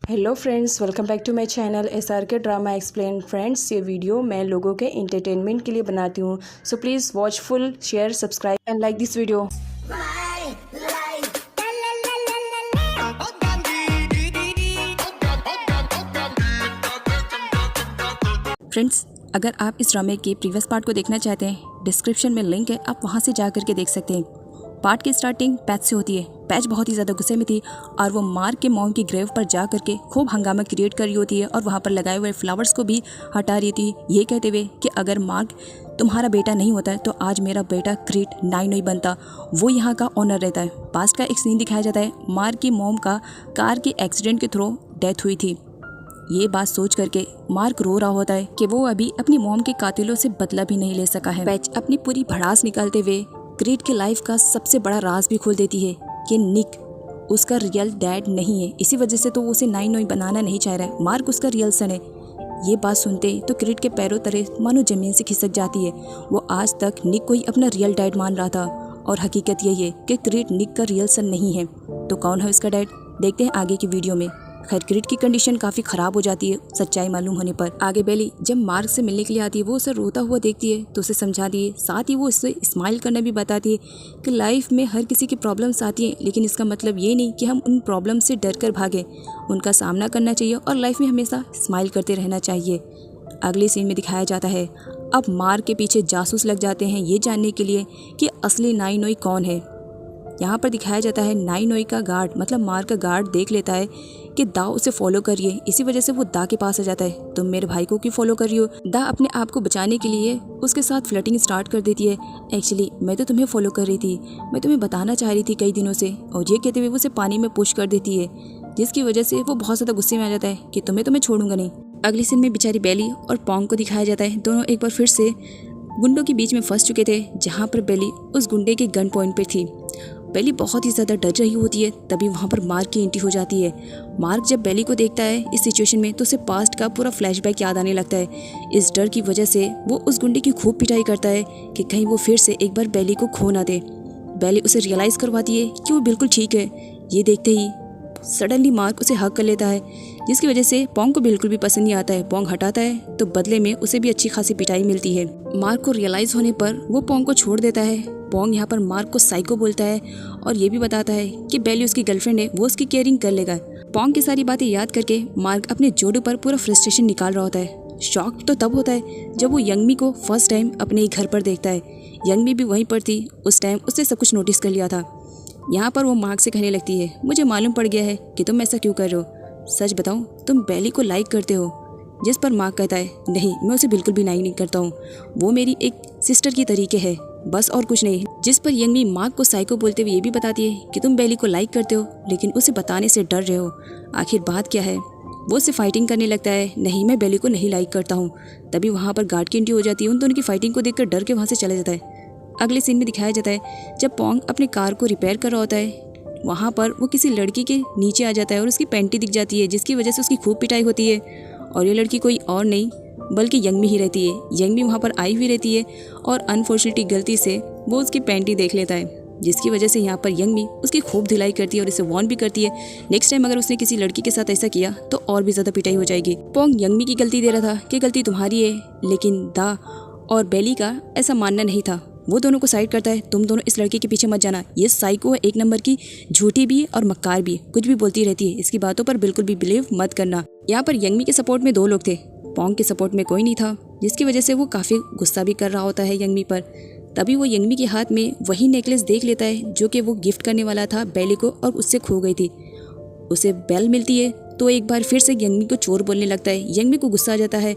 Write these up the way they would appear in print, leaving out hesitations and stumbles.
Hello friends, welcome back to my channel SRK drama explain. Friends, ये video मैं लोगों के एंटरटेनमेंट के लिए बनाती हूँ, so please watch full, share, subscribe and like this video. Friends, अगर आप इस ड्रामे के प्रीवियस पार्ट को देखना चाहते हैं, डिस्क्रिप्शन में लिंक है, आप वहाँ से जा करके देख सकते हैं। पार्ट की स्टार्टिंग पैच से होती है। पैच बहुत ही ज़्यादा गुस्से में थी और वो मार्क के मॉम की ग्रेव पर जा करके खूब हंगामा क्रिएट कर रही होती है और वहाँ पर लगाए हुए फ्लावर्स को भी हटा रही थी, ये कहते हुए कि अगर मार्क तुम्हारा बेटा नहीं होता है तो आज मेरा बेटा क्रीट नहीं बनता, वो यहाँ का ओनर रहता है। पास्ट का एक सीन दिखाया जाता है, मार्क की मॉम का कार के एक्सीडेंट के थ्रू डेथ हुई थी। ये बात सोच करके मार्क रो रहा होता है कि वो अभी अपनी मॉम के कातिलों से बदला भी नहीं ले सका है। पैच अपनी पूरी भड़ास निकालते हुए क्रीट की लाइफ का सबसे बड़ा राज भी खोल देती है कि निक उसका रियल डैड नहीं है, इसी वजह से तो वो उसे नाई बनाना नहीं चाह रहा है। मार्क उसका रियल सन है। ये बात सुनते ही तो क्रीट के पैरों तले मानो जमीन से खिसक जाती है। वो आज तक निक को ही अपना रियल डैड मान रहा था और हकीकत यही है कि क्रीट निक का रियल सन नहीं है। तो कौन है उसका डैड, देखते हैं आगे की वीडियो में। खैर, क्रीट की कंडीशन काफ़ी ख़राब हो जाती है सच्चाई मालूम होने पर। आगे बेली जब मार्क से मिलने के लिए आती है, वो उसे रोता हुआ देखती है तो उसे समझाती है, साथ ही वो उससे स्माइल करना भी बताती है कि लाइफ में हर किसी की प्रॉब्लम्स आती हैं, लेकिन इसका मतलब ये नहीं कि हम उन प्रॉब्लम से डर कर भागें। उनका सामना करना चाहिए और लाइफ में हमेशा स्माइल करते रहना चाहिए। अगले सीन में दिखाया जाता है, अब मार्क के पीछे जासूस लग जाते हैं ये जानने के लिए कि असली नाई नोई कौन है। यहाँ पर दिखाया जाता है नाई नोई का गार्ड, मतलब मार्क का गार्ड देख लेता है कि दा उसे फॉलो कर रही है, इसी वजह से वो दा के पास आ जाता है। तुम मेरे भाई को क्यों फॉलो कर रही हो? दा अपने आप को बचाने के लिए उसके साथ फ्लर्टिंग स्टार्ट कर देती है। एक्चुअली मैं तो तुम्हें फॉलो कर रही थी, मैं तुम्हें बताना चाह रही थी कई दिनों से, और ये कहते हुए वो उसे पानी में पुश कर देती है, जिसकी वजह से वो बहुत ज़्यादा गुस्से में आ जाता है कि तुम्हें तो मैं छोड़ूंगा नहीं। अगली सीन में बेचारी बेली और पोंग को दिखाया जाता है, दोनों एक बार फिर से गुंडों के बीच में फंस चुके थे, जहाँ पर बेली उस गुंडे के गन पॉइंट पर थी। बेली बहुत ही ज़्यादा डर रही होती है, तभी वहाँ पर मार्क की एंट्री हो जाती है। मार्क जब बेली को देखता है इस सिचुएशन में तो उसे पास्ट का पूरा फ्लैशबैक याद आने लगता है। इस डर की वजह से वो उस गुंडे की खूब पिटाई करता है कि कहीं वो फिर से एक बार बेली को खो ना दे। बेली उसे रियलाइज़ करवाती है कि वो बिल्कुल ठीक है। ये देखते ही सडनली मार्क उसे हक कर लेता है, जिसकी वजह से पोंग को बिल्कुल भी पसंद नहीं आता है। पोंग हटाता है तो बदले में उसे भी अच्छी खासी पिटाई मिलती है। मार्क को रियलाइज़ होने पर वो पोंग को छोड़ देता है। पोंग यहाँ पर मार्क को साइको बोलता है और ये भी बताता है कि बेली उसकी गर्लफ्रेंड है, वो उसकी केयरिंग कर लेगा। पोंग की सारी बातें याद करके मार्क अपने जोड़ों पर पूरा फ्रस्ट्रेशन निकाल रहा होता है। शॉक तो तब होता है जब वो यंगमी को फर्स्ट टाइम अपने ही घर पर देखता है। यंगमी भी वहीं पर थी, उस टाइम उसने सब कुछ नोटिस कर लिया था। यहाँ पर वो मार्क से कहने लगती है, मुझे मालूम पड़ गया है कि तुम ऐसा क्यों कर रहे हो, सच बताओ तुम बेली को लाइक करते हो? जिस पर मार्क कहता है, नहीं मैं उसे बिल्कुल भी लाइक नहीं करता हूँ, वो मेरी एक सिस्टर की तरीके है, बस और कुछ नहीं। जिस पर यंगमी मार्क को साइको बोलते हुए ये भी बताती है कि तुम बेली को लाइक करते हो लेकिन उसे बताने से डर रहे हो, आखिर बात क्या है? वो उससे फाइटिंग करने लगता है, नहीं मैं बेली को नहीं लाइक करता हूँ। तभी वहाँ पर गार्ड की एंट्री हो जाती है, उन दोनों की फाइटिंग को देखकर डर के वहाँ से चला जाता है। अगले सीन में दिखाया जाता है, जब पोंग अपनी कार को रिपेयर कर रहा होता है, वहाँ पर वो किसी लड़की के नीचे आ जाता है और उसकी पैंटी दिख जाती है, जिसकी वजह से उसकी खूब पिटाई होती है। और ये लड़की कोई और नहीं बल्कि यंगमी ही रहती है। यंगमी वहाँ पर आई हुई रहती है और अनफॉर्चुनेटली गलती से वो उसकी पैंटी देख लेता है, जिसकी वजह से यहाँ पर यंगमी उसकी खूब धुलाई करती है और इसे वार्न भी करती है, नेक्स्ट टाइम अगर उसने किसी लड़की के साथ ऐसा किया तो और भी ज़्यादा पिटाई हो जाएगी। पोंग यंगमी की गलती दे रहा था कि गलती तुम्हारी है, लेकिन दा और बेली का ऐसा मानना नहीं था। वो दोनों को साइड करता है, तुम दोनों इस लड़के के पीछे मत जाना, ये साइको है, एक नंबर की झूठी भी है और मक्कार भी है, कुछ भी बोलती रहती है, इसकी बातों पर बिल्कुल भी बिलीव मत करना। यहाँ पर यंगमी के सपोर्ट में 2 लोग थे, पोंग के सपोर्ट में कोई नहीं था, जिसकी वजह से वो काफ़ी गुस्सा भी कर रहा होता है यंगमी पर। तभी वो यंगमी के हाथ में वही नेकलेस देख लेता है जो कि वो गिफ्ट करने वाला था बेली को और उससे खो गई थी। उसे बेल मिलती है तो एक बार फिर से यंगमी को चोर बोलने लगता है। यंगमी को गुस्सा आ जाता है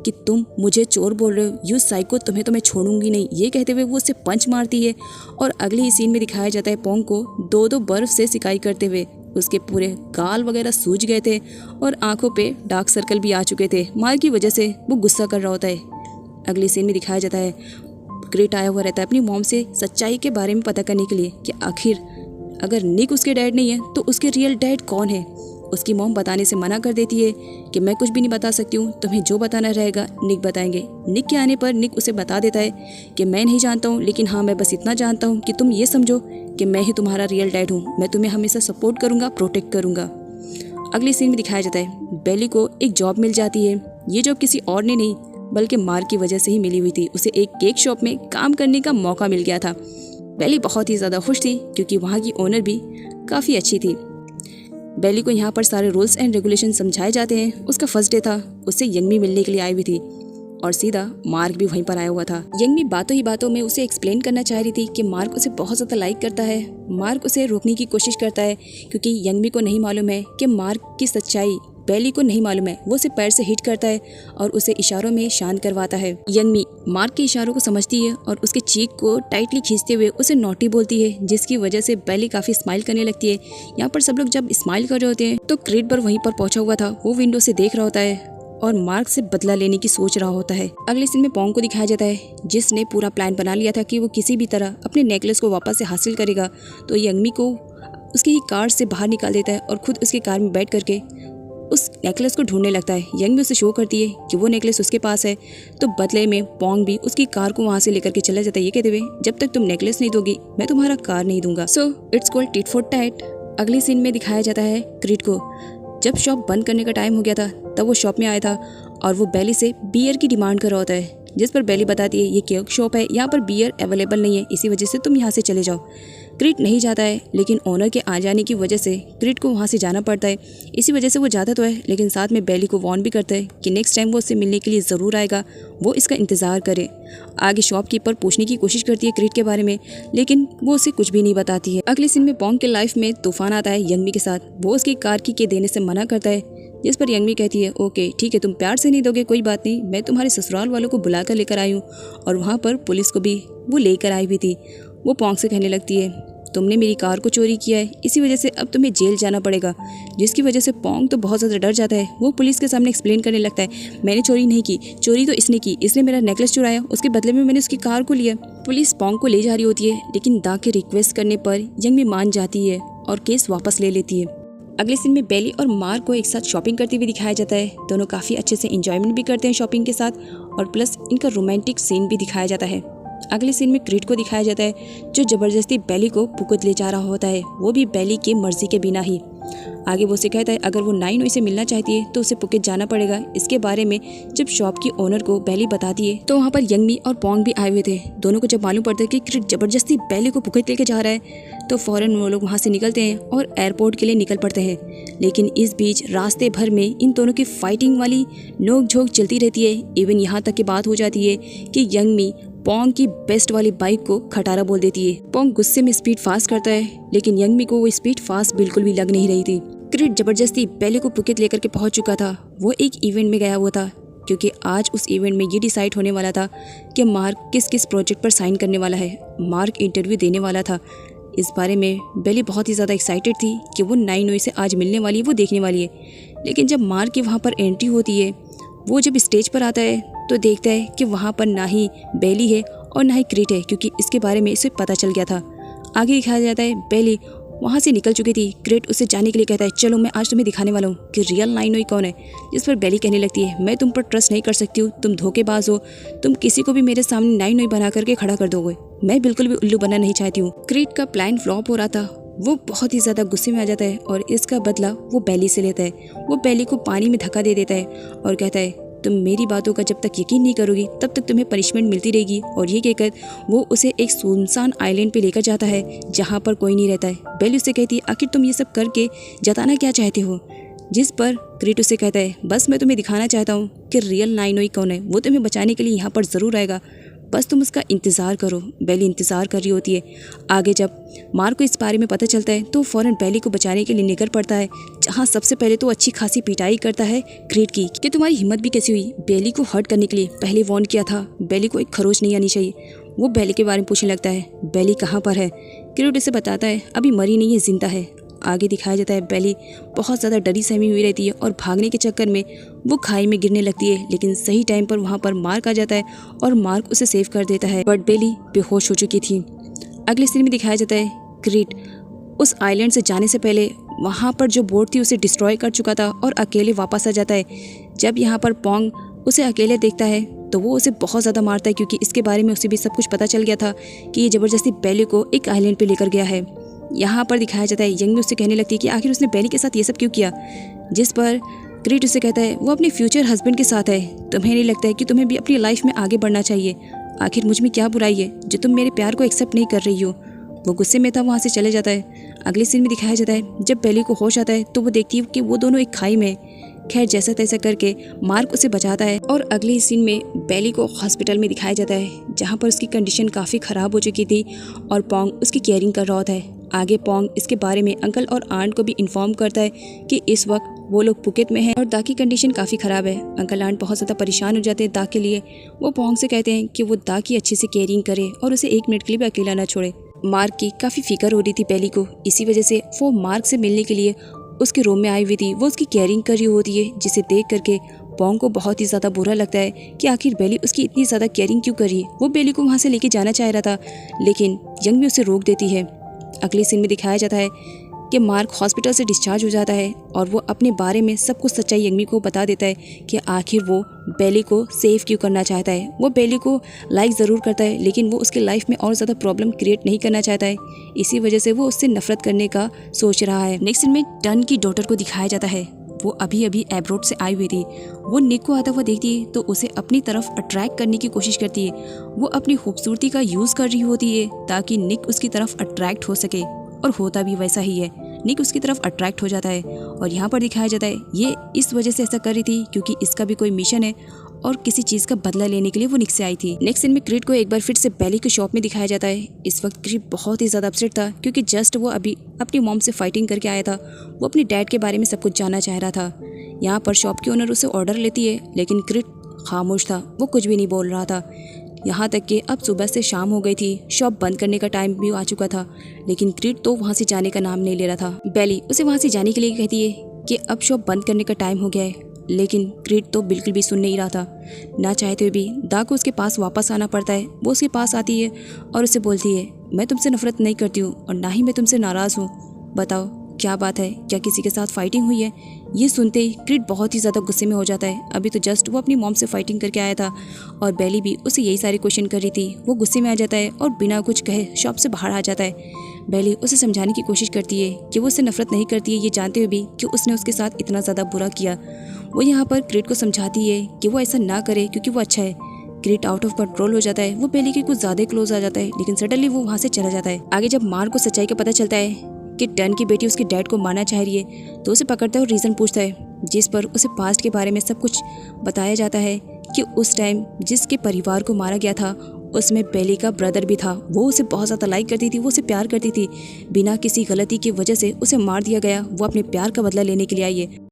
कि तुम मुझे चोर बोल रहे हो, यू साइको, तुम्हें तो मैं छोड़ूंगी नहीं, ये कहते हुए वो उससे पंच मारती है। और अगले ही सीन में दिखाया जाता है पोंग को 2-2 बर्फ से सिकाई करते हुए। उसके पूरे गाल वगैरह सूज गए थे और आंखों पे डार्क सर्कल भी आ चुके थे, मार की वजह से वो गुस्सा कर रहा होता है। अगले सीन में दिखाया जाता है, क्रीट आया हुआ रहता है अपनी मॉम से सच्चाई के बारे में पता करने के लिए कि आखिर अगर निक उसके डैड नहीं है तो उसके रियल डैड कौन है। उसकी मॉम बताने से मना कर देती है कि मैं कुछ भी नहीं बता सकती हूँ, तुम्हें जो बताना रहेगा निक बताएंगे। निक के आने पर निक उसे बता देता है कि मैं नहीं जानता हूँ, लेकिन हाँ मैं बस इतना जानता हूँ कि तुम ये समझो कि मैं ही तुम्हारा रियल डैड हूँ, मैं तुम्हें हमेशा सपोर्ट करूँगा, प्रोटेक्ट करूँगा। अगले सीन में दिखाया जाता है बेली को एक जॉब मिल जाती है। ये जॉब किसी और ने नहीं बल्कि मार्क की वजह से ही मिली हुई थी। उसे एक केक शॉप में काम करने का मौका मिल गया था। बेली बहुत ही ज़्यादा खुश थी क्योंकि वहाँ की ओनर भी काफ़ी अच्छी थी। बेली को यहाँ पर सारे रूल्स एंड रेगुलेशन समझाए जाते हैं। उसका फर्स्ट डे था, उससे यंगमी मिलने के लिए आई हुई थी और सीधा मार्क भी वहीं पर आया हुआ था। यंगमी बातों ही बातों में उसे एक्सप्लेन करना चाह रही थी कि मार्क उसे बहुत ज़्यादा लाइक करता है। मार्क उसे रोकने की कोशिश करता है क्योंकि यंगमी को नहीं मालूम है कि मार्क की सच्चाई बेली को नहीं मालूम है। वो उसे पैर से हिट करता है और उसे इशारों में शांत करवाता है। यंगमी मार्क के इशारों को समझती है और उसके चीक को टाइटली खींचते हुए उसे नॉटी बोलती है, जिसकी वजह से बेली काफ़ी स्माइल करने लगती है। यहाँ पर सब लोग जब स्माइल कर रहे होते हैं तो क्रीड पर वहीं पर पहुंचा हुआ था। वो विंडो से देख रहा होता है और मार्क से बदला लेने की सोच रहा होता है। अगले सीन में पोंग को दिखाया जाता है जिसने पूरा प्लान बना लिया था कि वो किसी भी तरह अपने नेकलेस को वापस से हासिल करेगा। तो यंगमी को उसकी ही कार से बाहर निकाल देता है और खुद उसकी कार में बैठ करके उस नेकलेस को ढूंढने लगता है। यंगमी उसे शो करती है कि वो नेकलेस उसके पास है। तो बदले में पोंग भी उसकी कार को वहाँ से लेकर के चला जाता है, ये कहते हुए जब तक तुम नेकलेस नहीं दोगी मैं तुम्हारा कार नहीं दूंगा। So it's called tit for tat. अगले सीन में दिखाया जाता है क्रीड को जब शॉप बंद करने का टाइम हो गया था तब वो शॉप में आया था और वो बेली से बियर की डिमांड कर रहा होता है, जिस पर बेली बताती है ये केक शॉप है, यहाँ पर बियर अवेलेबल नहीं है, इसी वजह से तुम यहाँ से चले जाओ। क्रीड नहीं जाता है लेकिन ओनर के आ जाने की वजह से क्रीड को वहाँ से जाना पड़ता है। इसी वजह से वो जाता तो है लेकिन साथ में बेली को वार्न भी करता है कि नेक्स्ट टाइम वो उससे मिलने के लिए ज़रूर आएगा, वो इसका इंतज़ार करे। आगे शॉपकीपर पूछने की कोशिश करती है क्रीड के बारे में लेकिन वो उसे कुछ भी नहीं बताती है। अगले सीन में पोंग के लाइफ में तूफान आता है यंगमी के साथ। वो उसकी कार की देने से मना करता है, जिस पर यंगमी कहती है ओके ठीक है, तुम प्यार से नहीं दोगे कोई बात नहीं, मैं तुम्हारे ससुराल वालों को बुला कर लेकर आई हूँ। और वहाँ पर पुलिस को भी वो लेकर आई हुई थी। वो पोंग से कहने लगती है तुमने मेरी कार को चोरी किया है, इसी वजह से अब तुम्हें जेल जाना पड़ेगा। जिसकी वजह से पोंग तो बहुत ज़्यादा डर जाता है। वो पुलिस के सामने एक्सप्लेन करने लगता है मैंने चोरी नहीं की, चोरी तो इसने की, इसने मेरा नेकलेस चुराया, उसके बदले में मैंने उसकी कार को लिया। पुलिस पोंग को ले जा रही होती है लेकिन दा के रिक्वेस्ट करने पर यंगमी मान जाती है और केस वापस ले लेती है। अगले सीन में बेली और मार्क को एक साथ शॉपिंग करते हुए दिखाया जाता है। दोनों काफ़ी अच्छे से इंजॉयमेंट भी करते हैं शॉपिंग के साथ और प्लस इनका रोमांटिक सीन भी दिखाया जाता है। अगले सीन में क्रीड को दिखाया जाता है जो ज़बरदस्ती बेली को पुकुत ले जा रहा होता है, वो भी बेली की मर्जी के बिना ही। आगे वो उसे कहता है अगर वो नाइनोई से मिलना चाहती है तो उसे पुकेट जाना पड़ेगा। इसके बारे में जब शॉप की ओनर को बेली बताती है तो वहाँ पर यंगमी और पोंग भी आए हुए थे। दोनों को जब मालूम पड़ता है कि क्रीड ज़बरदस्ती बेली को पुकेट लेके जा रहा है तो फ़ौरन वो लोग वहाँ से निकलते हैं और एयरपोर्ट के लिए निकल पड़ते हैं। लेकिन इस बीच रास्ते भर में इन दोनों की फाइटिंग वाली नोक झोंक चलती रहती है। इवन यहाँ तक की बात हो जाती है कि यंगमी पोंग की बेस्ट वाली बाइक को खटारा बोल देती है। पोंग गुस्से में स्पीड फास्ट करता है लेकिन यंगमी को वो स्पीड फास्ट बिल्कुल भी लग नहीं रही थी। क्रीड जबरदस्ती बेली को पुकेट लेकर के पहुंच चुका था। वो एक इवेंट में गया हुआ था क्योंकि आज उस इवेंट में ये डिसाइड होने वाला था कि मार्क किस किस प्रोजेक्ट पर साइन करने वाला है। मार्क इंटरव्यू देने वाला था। इस बारे में बेली बहुत ही ज़्यादा एक्साइटेड थी कि वो नाइनोई से आज मिलने वाली है, वो देखने वाली है। लेकिन जब मार्क की वहाँ पर एंट्री होती है, वो जब स्टेज पर आता है तो देखता है कि वहाँ पर ना ही बेली है और ना ही क्रीड है, क्योंकि इसके बारे में इसे पता चल गया था। आगे दिखाया जाता है बेली वहाँ से निकल चुकी थी। क्रीड उससे जाने के लिए कहता है चलो मैं आज तुम्हें दिखाने वाला हूँ कि रियल नाइनोई कौन है। जिस पर बेली कहने लगती है मैं तुम पर ट्रस्ट नहीं कर सकती हूँ, तुम धोखेबाज हो, तुम किसी को भी मेरे सामने नाइनोई बना करके खड़ा कर दोगे, मैं बिल्कुल भी उल्लू बनना नहीं चाहती हूँ। क्रीड का प्लान फ्लॉप हो रहा था। वो बहुत ही ज़्यादा गुस्से में आ जाता है और इसका बदला वो बेली से लेता है। वो बेली को पानी में धक्का दे देता है और कहता है तुम मेरी बातों का जब तक यकीन नहीं करोगी तब तक तुम्हें पनिशमेंट मिलती रहेगी। और ये कहकर वो उसे एक सुनसान आइलैंड पे लेकर जाता है जहाँ पर कोई नहीं रहता है। बेली उससे कहती है आखिर तुम ये सब करके जताना क्या चाहते हो। जिस पर क्रीड उससे कहता है बस मैं तुम्हें दिखाना चाहता हूँ कि रियल नाइनोई कौन है, वो तुम्हें बचाने के लिए यहाँ पर ज़रूर आएगा, बस तुम उसका इंतज़ार करो। बेली इंतज़ार कर रही होती है। आगे जब मार्क को इस बारे में पता चलता है तो फ़ौरन बेली को बचाने के लिए निकल पड़ता है, जहाँ सबसे पहले तो अच्छी खासी पिटाई करता है क्रीड की कि तुम्हारी हिम्मत भी कैसी हुई बेली को हर्ट करने के लिए, पहले वार्न किया था, बेली को एक खरोच नहीं आनी चाहिए। वो बेली के बारे में पूछने लगता है बेली कहाँ पर है। क्रीड उसे बताता है अभी मरी नहीं है, जिंदा है। आगे दिखाया जाता है बेली बहुत ज़्यादा डरी सहमी हुई रहती है और भागने के चक्कर में वो खाई में गिरने लगती है। लेकिन सही टाइम पर वहाँ पर मार्क आ जाता है और मार्क उसे सेव कर देता है, बट बेली बेहोश हो चुकी थी। अगले सीन में दिखाया जाता है क्रीड उस आइलैंड से जाने से पहले वहाँ पर जो बोट थी उसे डिस्ट्रॉय कर चुका था और अकेले वापस आ जाता है। जब यहाँ पर पोंग उसे अकेले देखता है तो वो उसे बहुत ज़्यादा मारता है, क्योंकि इसके बारे में उसे भी सब कुछ पता चल गया था कि ये ज़बरदस्ती बेली को एक आइलैंड पर लेकर गया है। यहाँ पर दिखाया जाता है यंगमी उससे कहने लगती है कि आखिर उसने बेली के साथ ये सब क्यों किया। जिस पर क्रीड उसे कहता है वो अपने फ्यूचर हस्बैंड के साथ है, तुम्हें नहीं लगता है कि तुम्हें भी अपनी लाइफ में आगे बढ़ना चाहिए? आखिर मुझ में क्या बुराई है जो तुम मेरे प्यार को एक्सेप्ट नहीं कर रही हो? वो गुस्से में था, वहाँ से चले जाता है। अगले सीन में दिखाया जाता है जब बेली को होश आता है तो वो देखती है कि वो दोनों एक खाई में। खैर जैसा तैसा करके मार्क उसे बचाता है और अगले सीन में बेली को हॉस्पिटल में दिखाया जाता है जहाँ पर उसकी कंडीशन काफ़ी ख़राब हो चुकी थी और पोंग उसकी केयरिंग कर रहा होता है। आगे पोंग इसके बारे में अंकल और आंट को भी इन्फॉर्म करता है कि इस वक्त वो लोग पुकेट में हैं और दा की कंडीशन काफ़ी ख़राब है। अंकल आंट बहुत ज़्यादा परेशान हो जाते हैं दा के लिए। वो पोंग से कहते हैं कि वो दा की अच्छे से केयरिंग करे और उसे 1 मिनट के लिए भी अकेला ना छोड़े। मार्क की काफ़ी फिक्र हो रही थी बेली को, इसी वजह से वो मार्क से मिलने के लिए उसके रूम में आई हुई थी। वो उसकी केयरिंग कर रही होती है जिसे देख करके पोंग को बहुत ही ज़्यादा बुरा लगता है कि आखिर बेली उसकी इतनी ज़्यादा केयरिंग क्यों कर रही है। वो बेली को वहाँ से लेके जाना चाह रहा था लेकिन यंग भी उसे रोक देती है। अगले सीन में दिखाया जाता है कि मार्क हॉस्पिटल से डिस्चार्ज हो जाता है और वो अपने बारे में सब कुछ सच्चाई यंगमी को बता देता है कि आखिर वो बेली को सेव क्यों करना चाहता है। वो बेली को लाइक ज़रूर करता है लेकिन वो उसके लाइफ में और ज़्यादा प्रॉब्लम क्रिएट नहीं करना चाहता है, इसी वजह से वो उससे नफरत करने का सोच रहा है। नेक्स्ट सीन में टन की डॉटर को दिखाया जाता है। वो अभी अभी एब्रोड से आई हुई थी। वो निक को आता हुआ देखती है तो उसे अपनी तरफ अट्रैक्ट करने की कोशिश करती है। वो अपनी खूबसूरती का यूज़ कर रही होती है ताकि निक उसकी तरफ अट्रैक्ट हो सके और होता भी वैसा ही है। निक उसकी तरफ अट्रैक्ट हो जाता है और यहाँ पर दिखाया जाता है ये इस वजह से ऐसा कर रही थी क्योंकि इसका भी कोई मिशन है और किसी चीज़ का बदला लेने के लिए वो निक से आई थी। नेक्स्ट सीन में क्रीड को एक बार फिर से बेली के शॉप में दिखाया जाता है। इस वक्त क्रीड बहुत ही ज़्यादा अपसेट था क्योंकि जस्ट वो अभी अपनी मॉम से फाइटिंग करके आया था। वो अपनी डैड के बारे में सब कुछ जानना चाह रहा था। यहाँ पर शॉप की ओनर उसे ऑर्डर लेती है लेकिन क्रीड खामोश था, वो कुछ भी नहीं बोल रहा था। यहाँ तक कि अब सुबह से शाम हो गई थी, शॉप बंद करने का टाइम भी आ चुका था लेकिन क्रीड तो वहाँ से जाने का नाम नहीं ले रहा था। बेली उसे वहाँ से जाने के लिए कहती है कि अब शॉप बंद करने का टाइम हो गया है लेकिन क्रीड तो बिल्कुल भी सुन नहीं रहा था। ना चाहते हुए भी दा को उसके पास वापस आना पड़ता है। वो उसके पास आती है और उसे बोलती है मैं तुमसे नफरत नहीं करती हूँ और ना ही मैं तुमसे नाराज़ हूँ, बताओ क्या बात है, क्या किसी के साथ फाइटिंग हुई है? ये सुनते ही क्रीड बहुत ही ज़्यादा गुस्से में हो जाता है। अभी तो जस्ट वो अपनी मॉम से फाइटिंग करके आया था और बेली भी उसे यही सारे क्वेश्चन कर रही थी। वो गुस्से में आ जाता है और बिना कुछ कहे शॉप से बाहर आ जाता है। बेली उसे समझाने की कोशिश करती है कि वो उससे नफरत नहीं करती है, ये जानते हुए भी कि उसने उसके साथ इतना ज़्यादा बुरा किया। वो यहाँ पर क्रीड को समझाती है कि वो ऐसा ना करे क्योंकि वो अच्छा है। क्रीड आउट ऑफ कंट्रोल हो जाता है, वो बेली के कुछ ज़्यादा क्लोज आ जाता है लेकिन सडनली वो वहाँ से चला जाता है। आगे जब मार्क को सच्चाई का पता चलता है कि टन की बेटी उसके डैड को मारना चाह रही है तो उसे पकड़ता है और रीज़न पूछता है जिस पर उसे पास्ट के बारे में सब कुछ बताया जाता है कि उस टाइम जिसके परिवार को मारा गया था उसमें बेली का ब्रदर भी था। वो उसे बहुत ज़्यादा लाइक करती थी, वो उसे प्यार करती थी। बिना किसी गलती की वजह से उसे मार दिया गया। वो अपने प्यार का बदला लेने के लिए आई है।